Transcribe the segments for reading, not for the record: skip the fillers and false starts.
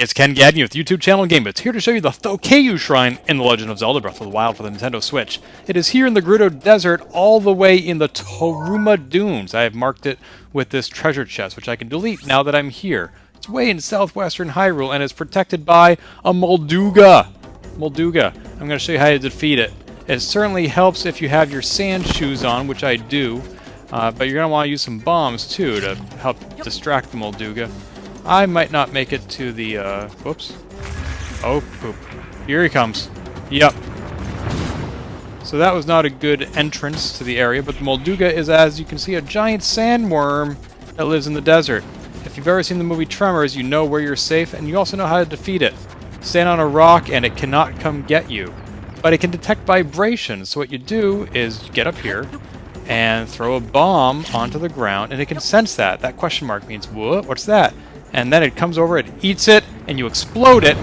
It's Ken Gagne with YouTube channel Gamebits, here to show you the Kayu Shrine in The Legend of Zelda Breath of the Wild for the Nintendo Switch. It is here in the Gerudo Desert, all the way in the Toruma Dunes. I have marked it with this treasure chest, which I can delete now that I'm here. It's way in southwestern Hyrule, and is protected by a Molduga. I'm going to show you how to defeat it. It certainly helps if you have your sand shoes on, which I do, but you're going to want to use some bombs, too, to help distract the Molduga. I might not make it to the, whoops. Oh, poop. Here he comes. Yep. So that was not a good entrance to the area, but the Molduga is, as you can see, a giant sandworm that lives in the desert. If you've ever seen the movie Tremors, you know where you're safe, and you also know how to defeat it. Stand on a rock, and it cannot come get you. But it can detect vibrations, so what you do is get up here, and throw a bomb onto the ground, and it can sense that. That question mark means, what? What's that? And then it comes over, it eats it, and you explode it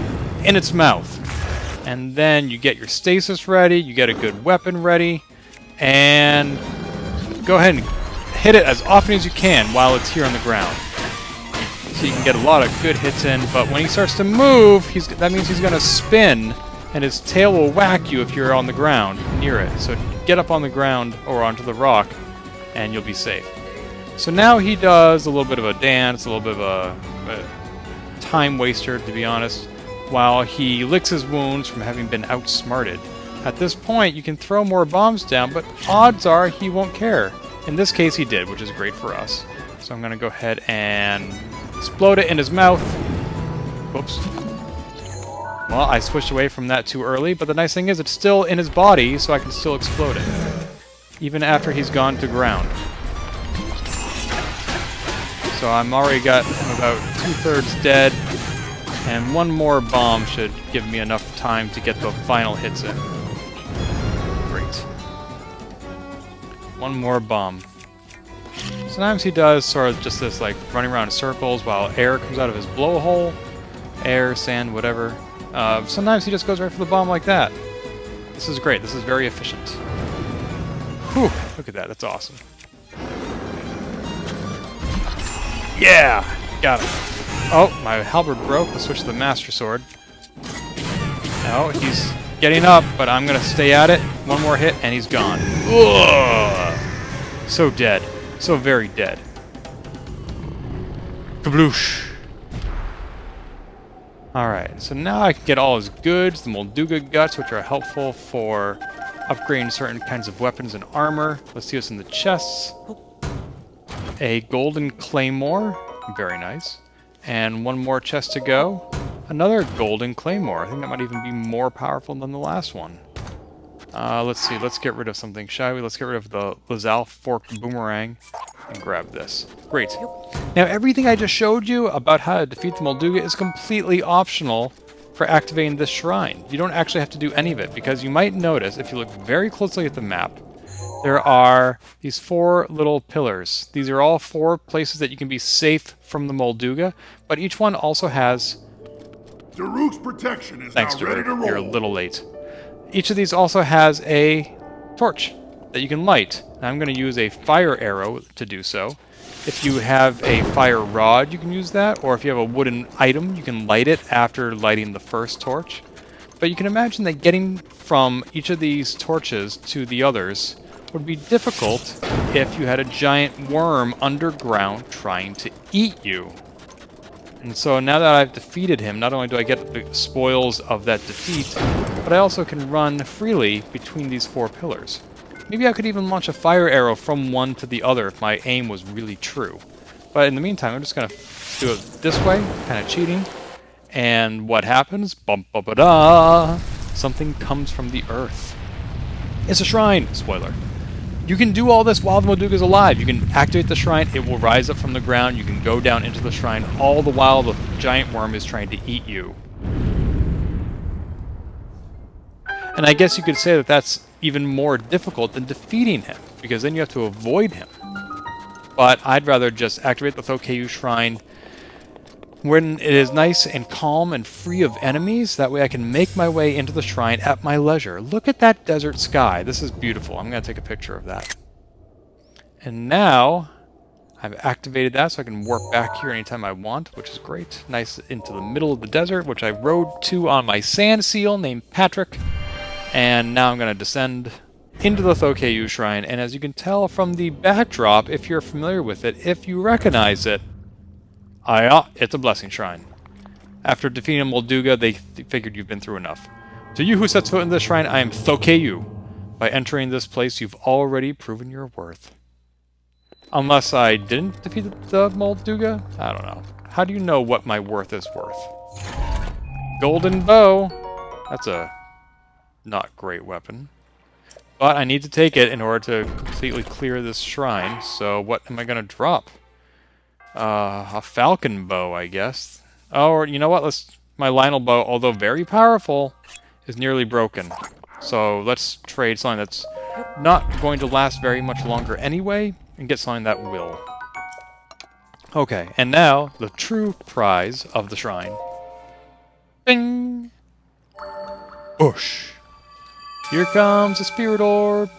in its mouth. And then you get your stasis ready, you get a good weapon ready, and go ahead and hit it as often as you can while it's here on the ground. So you can get a lot of good hits in, but when he starts to move, that means he's going to spin, and his tail will whack you if you're on the ground near it. So get up on the ground or onto the rock, and you'll be safe. So now he does a little bit of a dance, a little bit of a time waster, to be honest, while he licks his wounds from having been outsmarted. At this point, you can throw more bombs down, but odds are he won't care. In this case, he did, which is great for us. So I'm going to go ahead and explode it in his mouth. Whoops. Well, I switched away from that too early, but the nice thing is it's still in his body, so I can still explode it, even after he's gone to ground. So I'm already got him about 2/3 dead, and one more bomb should give me enough time to get the final hits in. Great. One more bomb. Sometimes he does sort of just this, like, running around in circles while air comes out of his blowhole. Air, sand, whatever. Sometimes he just goes right for the bomb like that. This is great. This is very efficient. Whew! Look at that. That's awesome. Yeah! Got it. Oh, my halberd broke. Let's switch to the Master Sword. Oh, he's getting up, but I'm going to stay at it. One more hit, and he's gone. Ugh! So dead. So very dead. Kabloosh! Alright, so now I can get all his goods, the Molduga guts, which are helpful for upgrading certain kinds of weapons and armor. Let's see what's in the chests. A golden claymore, very nice. And one more chest to go. Another golden claymore. I think that might even be more powerful than the last one. Let's see, let's get rid of something, shall we? Let's get rid of the Lazal forked boomerang and grab this. Great. Now everything I just showed you about how to defeat the Molduga is completely optional for activating this shrine. You don't actually have to do any of it, because you might notice, if you look very closely at the map, there are these 4 little pillars. These are all 4 places that you can be safe from the Molduga, but each one also has... Daruk's protection is Thanks, now ready to Daruk. roll. You're a little late. Each of these also has a torch that you can light. Now I'm going to use a fire arrow to do so. If you have a fire rod, you can use that, or if you have a wooden item, you can light it after lighting the first torch. But you can imagine that getting from each of these torches to the others would be difficult if you had a giant worm underground trying to eat you. And so now that I've defeated him, not only do I get the spoils of that defeat, but I also can run freely between these 4 pillars. Maybe I could even launch a fire arrow from one to the other if my aim was really true. But in the meantime, I'm just going to do it this way, kind of cheating. And what happens? Bum-ba-ba-da! Something comes from the earth. It's a shrine! Spoiler. You can do all this while the Molduga is alive. You can activate the shrine, it will rise up from the ground, you can go down into the shrine, all the while the giant worm is trying to eat you. And I guess you could say that that's even more difficult than defeating him, because then you have to avoid him. But I'd rather just activate the Kayu shrine when it is nice and calm and free of enemies. That way I can make my way into the shrine at my leisure. Look at that desert sky. This is beautiful. I'm going to take a picture of that. And now I've activated that so I can warp back here anytime I want, which is great. Nice into the middle of the desert, which I rode to on my sand seal named Patrick. And now I'm going to descend into the Kayu Shrine, and as you can tell from the backdrop, if you're familiar with it, if you recognize it, it's a blessing shrine. After defeating Molduga, they figured you've been through enough. To you who sets foot in this shrine, I am Kayu. By entering this place, you've already proven your worth. Unless I didn't defeat the Molduga? I don't know. How do you know what my worth is worth? Golden bow. That's a not great weapon. But I need to take it in order to completely clear this shrine, so what am I going to drop? A falcon bow, I guess. Oh, or you know what? My Lionel bow, although very powerful, is nearly broken. So let's trade something that's not going to last very much longer anyway, and get something that will. Okay, and now, the true prize of the shrine. Bing! Bush! Here comes a spirit orb.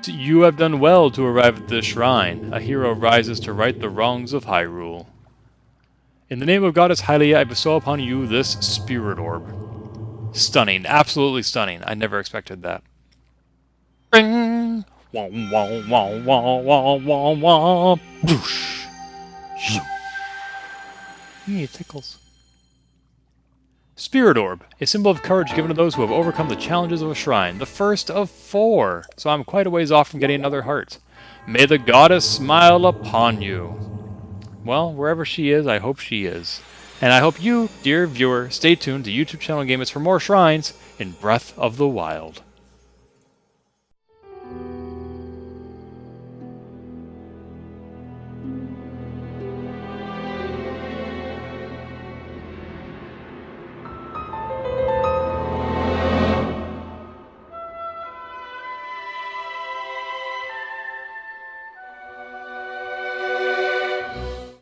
You have done well to arrive at this shrine. A hero rises to right the wrongs of Hyrule. In the name of Goddess Hylia, I bestow upon you this spirit orb. Stunning. Absolutely stunning. I never expected that. Bing! Wah, wah, wah, wah, wah, wah, wah. Boosh! It tickles. Spirit Orb, a symbol of courage given to those who have overcome the challenges of a shrine. The first of 4, so I'm quite a ways off from getting another heart. May the goddess smile upon you. Well, wherever she is, I hope she is. And I hope you, dear viewer, stay tuned to YouTube channel Gamebits for more shrines in Breath of the Wild.